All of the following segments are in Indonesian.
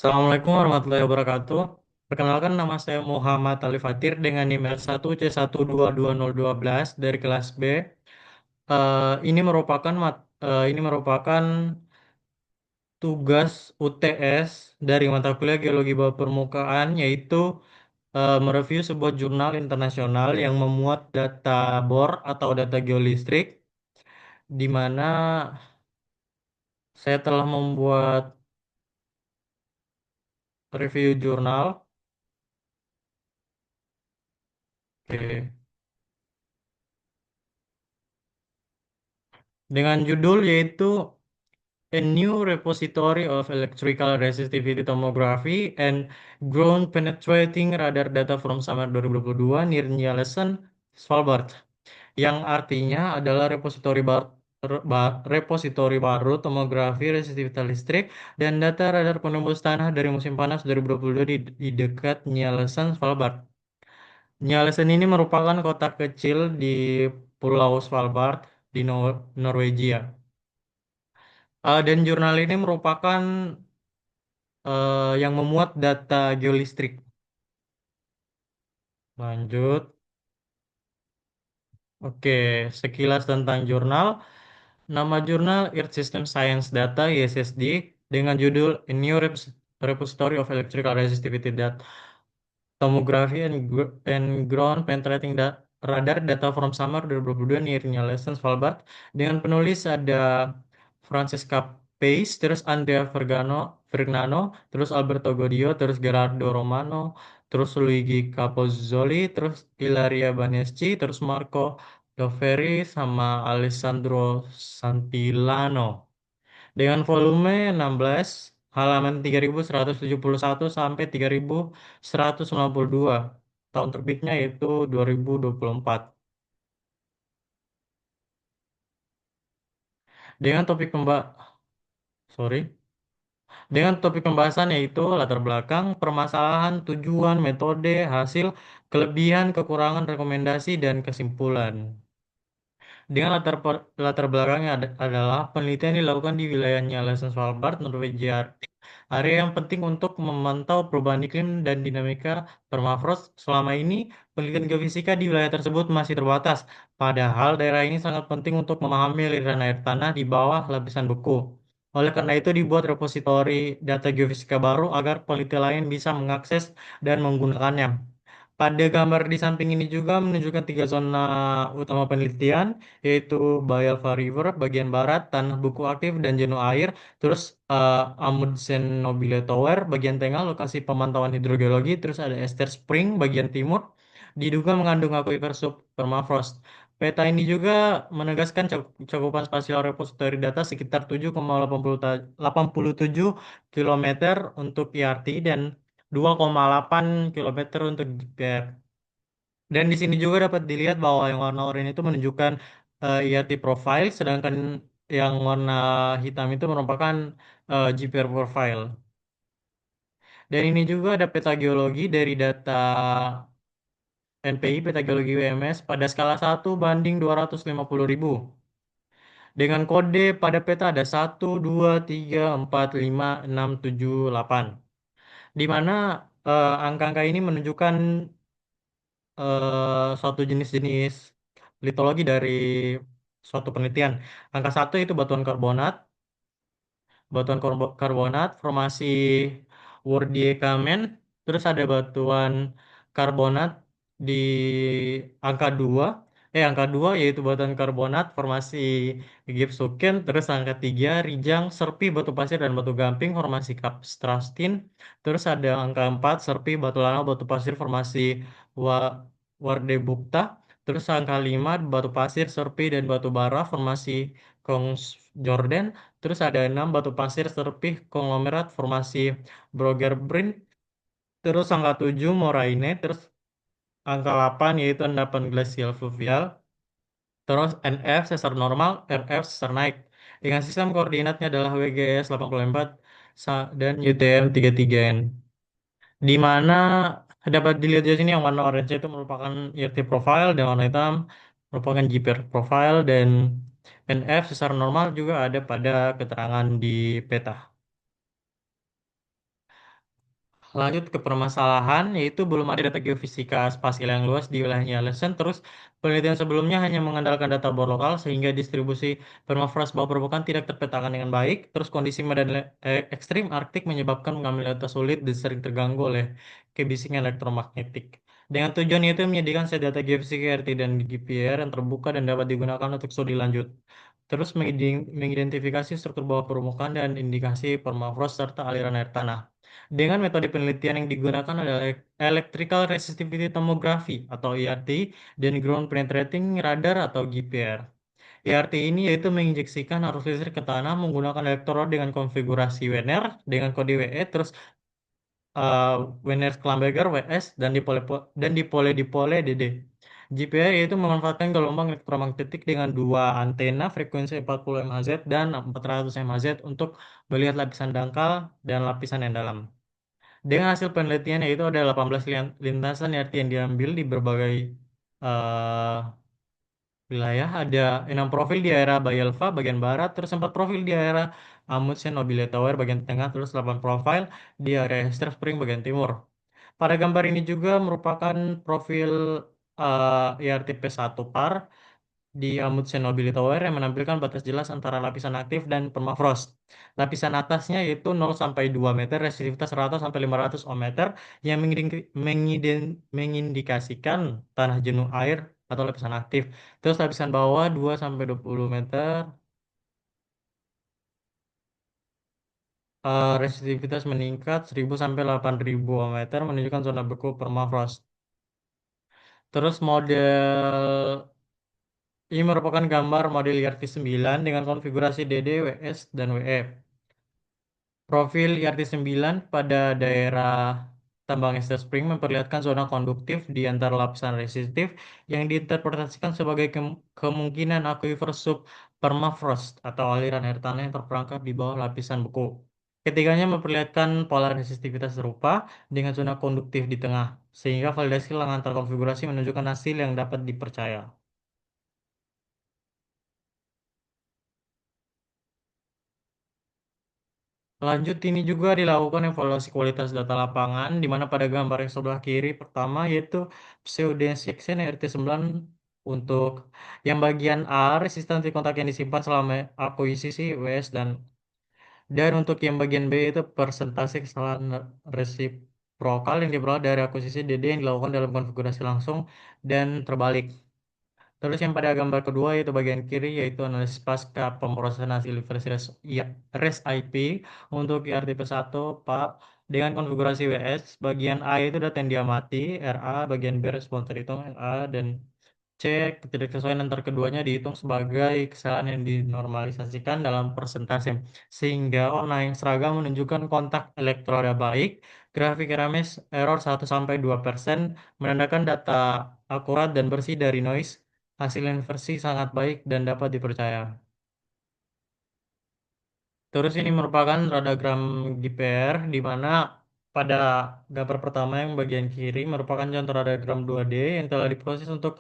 Assalamualaikum warahmatullahi wabarakatuh. Perkenalkan nama saya Muhammad Ali Fatir dengan NIM L1C122012 dari kelas B. Ini merupakan tugas UTS dari mata kuliah Geologi Bawah Permukaan, yaitu mereview sebuah jurnal internasional yang memuat data bor atau data geolistrik, di mana saya telah membuat review jurnal. Oke. Dengan judul yaitu A New Repository of Electrical Resistivity Tomography and Ground Penetrating Radar Data from Summer 2022 near Ny-Ålesund, Svalbard, yang artinya adalah repositori baru tomografi resistivity listrik dan data radar penembus tanah dari musim panas 2022 di dekat Ny-Ålesund, Svalbard. Ny-Ålesund ini merupakan kota kecil di Pulau Svalbard di Norwegia. Dan jurnal ini merupakan yang memuat data geolistrik. Lanjut. Oke, sekilas tentang jurnal. Nama jurnal Earth System Science Data (ESSD) dengan judul A New Repository of Electrical Resistivity Data Tomography and Ground Penetrating Radar Data from Summer 2022 near Ny-Ålesund, Svalbard. Dengan penulis ada Francesca Pace, terus Andrea Vergnano, terus Alberto Godio, terus Gerardo Romano, terus Luigi Capozzoli, terus Ilaria Baneschi, terus Marco Doveri, sama Alessandro Santillano. Dengan volume 16, halaman 3171 sampai 3192. Tahun terbitnya yaitu 2024. Dengan topik sorry. Dengan topik pembahasan yaitu latar belakang, permasalahan, tujuan, metode, hasil, kelebihan, kekurangan, rekomendasi, dan kesimpulan. Dengan latar belakangnya adalah penelitian dilakukan di wilayahnya Nyalesen Svalbard, Norwegia Arktik, area yang penting untuk memantau perubahan iklim dan dinamika permafrost. Selama ini, penelitian geofisika di wilayah tersebut masih terbatas, padahal daerah ini sangat penting untuk memahami aliran air tanah di bawah lapisan beku. Oleh karena itu dibuat repositori data geofisika baru agar peneliti lain bisa mengakses dan menggunakannya. Pada gambar di samping ini juga menunjukkan tiga zona utama penelitian, yaitu Bayelva River bagian barat, Tanah Buku Aktif dan Jenuh Air, terus Amundsen Nobile Tower bagian tengah, lokasi pemantauan hidrogeologi, terus ada Ester Spring bagian timur, diduga mengandung aquifer subpermafrost. Peta ini juga menegaskan cakupan spasial repository data sekitar 7,87 kilometer untuk IRT dan 2,8 kilometer untuk GPR. Dan di sini juga dapat dilihat bahwa yang warna oranye itu menunjukkan IRT profile, sedangkan yang warna hitam itu merupakan GPR profile. Dan ini juga ada peta geologi dari data NPI, peta geologi WMS pada skala 1:250.000. Dengan kode pada peta ada 1, 2, 3, 4, 5, 6, 7, 8. Di mana angka-angka ini menunjukkan suatu jenis-jenis litologi dari suatu penelitian. Angka satu itu batuan karbonat, formasi Wordie-Kamen, terus ada batuan karbonat di angka 2, angka 2 yaitu batuan karbonat, formasi Gipsuken, terus angka 3 Rijang, Serpi, batu pasir dan batu gamping, formasi Kapstrastin, terus ada angka 4 Serpi, batu lana, batu pasir, formasi Wa Wardebukta, terus angka 5 batu pasir, Serpi dan batu bara, formasi Kongs Jordan. Terus ada 6 batu pasir serpih konglomerat formasi Broggerbrink. Terus angka 7 Moraine. Terus angka 8 yaitu endapan glasial fluvial. Terus NF sesar normal, RF sesar naik. Dengan sistem koordinatnya adalah WGS 84 dan UTM 33N. Di mana dapat dilihat di sini yang warna orange itu merupakan IRT profile dan warna hitam merupakan GPR profile dan NF sesar normal juga ada pada keterangan di peta. Lanjut ke permasalahan, yaitu belum ada data geofisika spasial yang luas di wilayahnya Yellowstone. Terus penelitian sebelumnya hanya mengandalkan data bor lokal sehingga distribusi permafrost bawah permukaan tidak terpetakan dengan baik. Terus kondisi medan ekstrim Arktik menyebabkan mengambil data sulit dan sering terganggu oleh kebisingan elektromagnetik. Dengan tujuan itu menyediakan set data geofisika RT dan GPR yang terbuka dan dapat digunakan untuk studi lanjut. Terus mengidentifikasi struktur bawah permukaan dan indikasi permafrost serta aliran air tanah. Dengan metode penelitian yang digunakan adalah Electrical Resistivity Tomography atau ERT dan Ground Penetrating Radar atau GPR. ERT ini yaitu menginjeksikan arus listrik ke tanah menggunakan elektrod dengan konfigurasi Wener dengan kode WE, terus uh, Werner-Schlumberger WS dan dipole DD. GPR yaitu memanfaatkan gelombang elektromagnetik dengan dua antena frekuensi 40 MHz dan 400 MHz untuk melihat lapisan dangkal dan lapisan yang dalam. Dengan hasil penelitian yaitu ada 18 lintasan RT yang diambil di berbagai eh, wilayah. Ada 6 profil di daerah Bayelsa bagian barat, terus 4 profil di daerah Amundsen Nobile Tower bagian tengah, terus 8 profil di area Hester Spring bagian timur. Pada gambar ini juga merupakan profil IRTP1 PAR di Amundsen Nobile Tower yang menampilkan batas jelas antara lapisan aktif dan permafrost. Lapisan atasnya yaitu 0 sampai 2 meter, resistitivitas 100 sampai 500 ohm meter yang mengindikasikan tanah jenuh air atau lapisan aktif. Terus lapisan bawah 2 sampai 20 meter, resistitivitas meningkat 1000 sampai 8000 ohm meter menunjukkan zona beku permafrost. Terus model ini merupakan gambar model IRT9 dengan konfigurasi DD, WS, dan WE. Profil IRT9 pada daerah tambang Ester Spring memperlihatkan zona konduktif di antara lapisan resistif yang diinterpretasikan sebagai kemungkinan aquifer permafrost atau aliran air tanah yang terperangkap di bawah lapisan beku. Ketiganya memperlihatkan pola resistivitas serupa dengan zona konduktif di tengah, sehingga validasi antar konfigurasi menunjukkan hasil yang dapat dipercaya. Lanjut ini juga dilakukan evaluasi kualitas data lapangan, di mana pada gambar yang sebelah kiri pertama yaitu pseudosection RT9 untuk yang bagian A, resistansi kontak yang disimpan selama akuisisi WS dan untuk yang bagian B itu persentase kesalahan resiprokal yang diperoleh dari akuisisi DD yang dilakukan dalam konfigurasi langsung dan terbalik. Terus yang pada gambar kedua yaitu bagian kiri yaitu analisis pasca pemrosesan hasil versi REST IP untuk IRTP1 Pak dengan konfigurasi WS. Bagian A itu data yang diamati, RA, bagian B respon terhitung RA, dan C ketidaksesuaian antar keduanya dihitung sebagai kesalahan yang dinormalisasikan dalam persentase. Sehingga warna yang seragam menunjukkan kontak elektroda baik, grafik RMS error 1-2%, menandakan data akurat dan bersih dari noise. Hasil inversi sangat baik dan dapat dipercaya. Terus ini merupakan radagram GPR di mana pada gambar pertama yang bagian kiri merupakan contoh radagram 2D yang telah diproses untuk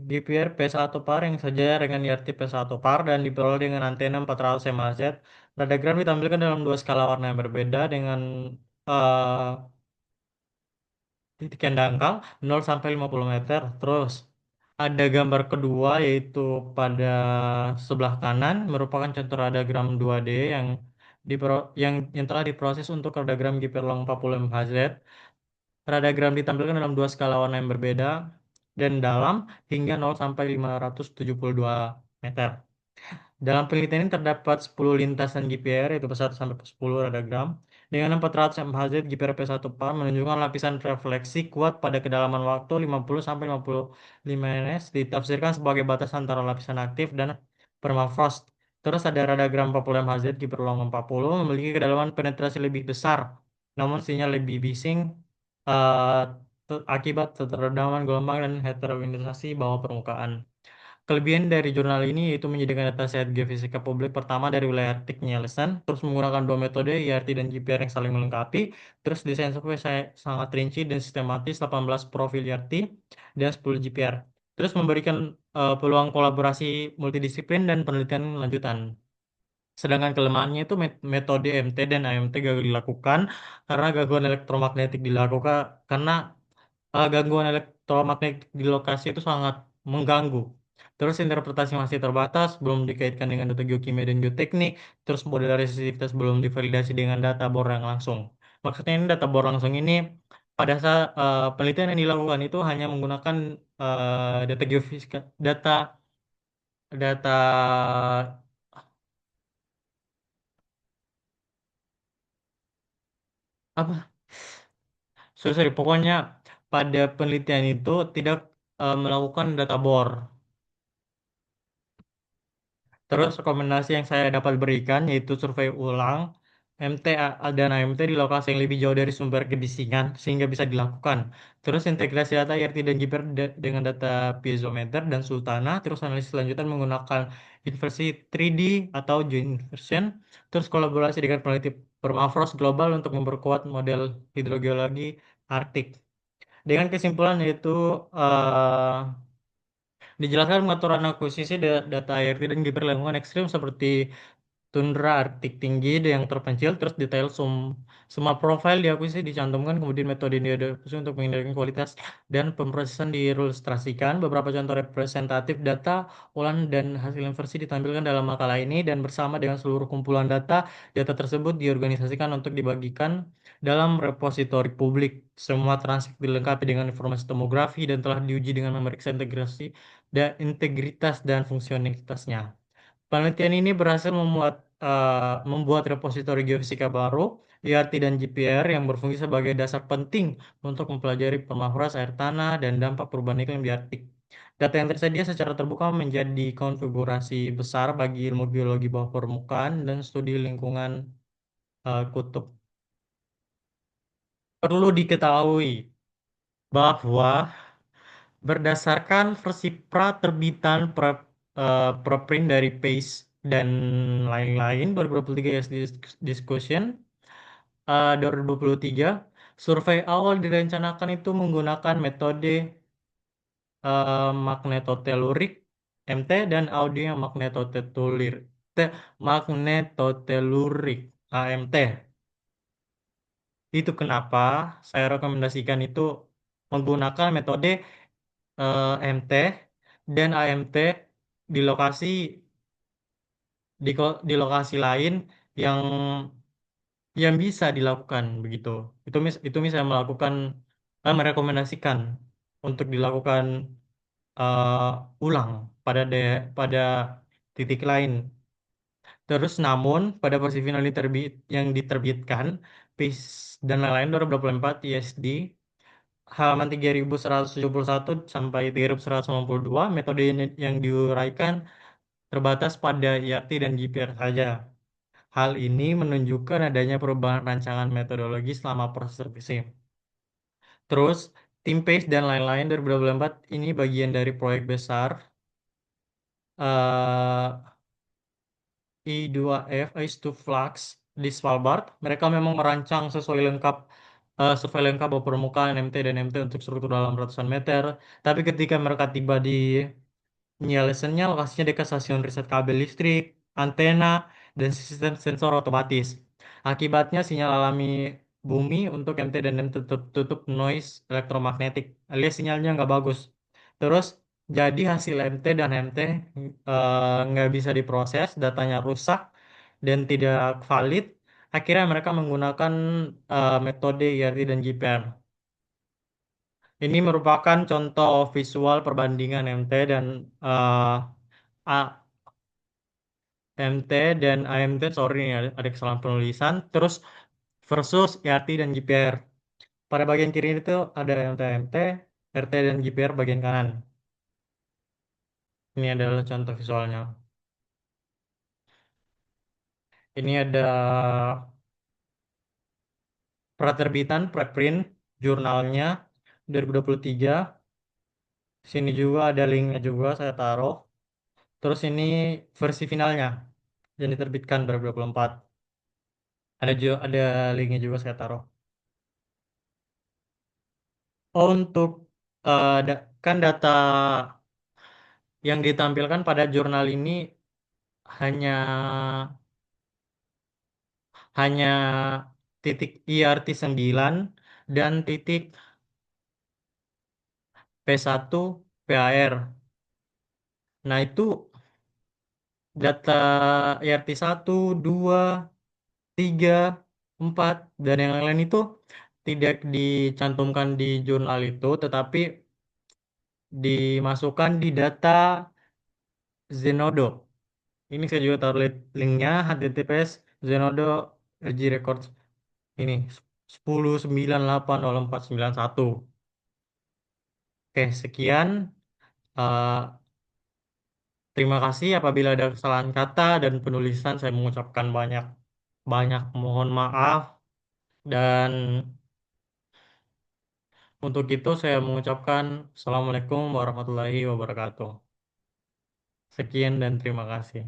GPR P1 par yang sejajar dengan IRT P1 par dan diperoleh dengan antena 400 MHz. Radagram ditampilkan dalam dua skala warna yang berbeda dengan eh, titik yang dangkal 0 sampai 50 meter. Terus ada gambar kedua yaitu pada sebelah kanan merupakan contoh radagram 2D yang telah diproses untuk radagram Giperlong 40 MHz. Radagram ditampilkan dalam dua skala warna yang berbeda dan dalam hingga 0 sampai 572 meter. Dalam penelitian ini terdapat 10 lintasan GPR yaitu P1 sampai P10 radagram dengan 400 MHz GPR P1 par menunjukkan lapisan refleksi kuat pada kedalaman waktu 50 sampai 55 ns ditafsirkan sebagai batas antara lapisan aktif dan permafrost. Terus ada radagram 40 MHz GPR long 40 memiliki kedalaman penetrasi lebih besar namun sinyal lebih bising eh, akibat keteredaman gelombang dan heterogenisasi bawah permukaan. Kelebihan dari jurnal ini yaitu menyediakan dataset geofisika publik pertama dari wilayah Arktik Nielsen, terus menggunakan dua metode IRT dan GPR yang saling melengkapi, terus desain software saya sangat rinci dan sistematis 18 profil IRT dan 10 GPR. Terus memberikan peluang kolaborasi multidisiplin dan penelitian lanjutan. Sedangkan kelemahannya itu metode MT dan AMT gagal dilakukan karena gangguan elektromagnetik dilakukan karena gangguan elektromagnetik di lokasi itu sangat mengganggu. Terus interpretasi masih terbatas, belum dikaitkan dengan data geokimia dan geoteknik, terus model resisitivitas belum divalidasi dengan data bor yang langsung. Maksudnya ini data bor langsung ini pada saat penelitian yang dilakukan itu hanya menggunakan data geofisika, data apa? Sorry, pokoknya pada penelitian itu tidak melakukan data bor. Terus rekomendasi yang saya dapat berikan yaitu survei ulang dan AMT di lokasi yang lebih jauh dari sumber kebisingan sehingga bisa dilakukan. Terus integrasi data IRT dan GPR dengan data piezometer dan sultana. Terus analisis lanjutan menggunakan inversi 3D atau joint inversion. Terus kolaborasi dengan peneliti permafrost global untuk memperkuat model hidrogeologi Arktik. Dengan kesimpulan yaitu eh, dijelaskan pengaturan akuisisi data IRT dan GPR lingkungan ekstrim seperti tundra Arktik tinggi yang terpencil, terus detail semua profil diakuisisi dicantumkan, kemudian metode ini diadaptasi untuk mengendalikan kualitas dan pemrosesan diilustrasikan. Beberapa contoh representatif data, ulang dan hasil inversi ditampilkan dalam makalah ini dan bersama dengan seluruh kumpulan data, data tersebut diorganisasikan untuk dibagikan dalam repositori publik. Semua transkrip dilengkapi dengan informasi tomografi dan telah diuji dengan memeriksa integrasi dan integritas dan fungsionalitasnya. Penelitian ini berhasil membuat repositori geofisika baru, IRT dan GPR yang berfungsi sebagai dasar penting untuk mempelajari permafrost air tanah dan dampak perubahan iklim di Arktik. Data yang tersedia secara terbuka menjadi konfigurasi besar bagi ilmu geologi bawah permukaan dan studi lingkungan kutub. Perlu diketahui bahwa berdasarkan versi pra-terbitan preprint dari Pace dan lain-lain 2023 YS Discussion 2023, survei awal direncanakan itu menggunakan metode magnetotelurik MT dan audio magnetotelurik AMT. Itu kenapa saya rekomendasikan itu menggunakan metode MT dan AMT di lokasi di lokasi lain yang bisa dilakukan begitu. Itu misalnya melakukan merekomendasikan untuk dilakukan ulang pada titik lain. Terus namun pada versi final yang diterbitkan PIS dan lain-lain 2024 ISD halaman 3171 sampai 3192 metode yang diuraikan terbatas pada IRT dan GPR saja. Hal ini menunjukkan adanya perubahan rancangan metodologi selama proses revisi. Terus, tim PACE dan lain-lain dari 2024 ini bagian dari proyek besar eh, I2F, Ice to Flux di Svalbard. Mereka memang merancang survei lengkap bahwa permukaan MT dan MT untuk struktur dalam ratusan meter. Tapi ketika mereka tiba di Nielsennya lokasinya dekat stasiun riset kabel listrik, antena, dan sistem sensor otomatis. Akibatnya sinyal alami bumi untuk MT dan M tutup noise elektromagnetik, alias sinyalnya nggak bagus. Terus jadi hasil MT dan MT nggak bisa diproses, datanya rusak dan tidak valid. Akhirnya mereka menggunakan metode IRT dan GPR. Ini merupakan contoh visual perbandingan eh, A- MT dan AMT, sorry nih ada kesalahan penulisan, terus versus ERT dan GPR. Pada bagian kiri itu ada MT, AMT, RT dan GPR bagian kanan. Ini adalah contoh visualnya. Ini ada praterbitan, preprint, jurnalnya 2023. Sini juga ada linknya juga saya taruh. Terus ini versi finalnya yang diterbitkan 2024. Ada linknya juga saya taruh. Untuk kan data yang ditampilkan pada jurnal ini hanya hanya titik IRT 9 dan titik P1 PAR. Nah, itu data IRT 1, 2, 3, 4, dan yang lain itu tidak dicantumkan di jurnal itu, tetapi dimasukkan di data Zenodo. Ini saya juga taruh linknya https Zenodo RG Records ini 10.98.0491. Oke, sekian. Eh, Terima kasih apabila ada kesalahan kata dan penulisan saya mengucapkan banyak banyak mohon maaf dan untuk itu saya mengucapkan Assalamualaikum warahmatullahi wabarakatuh. Sekian dan terima kasih.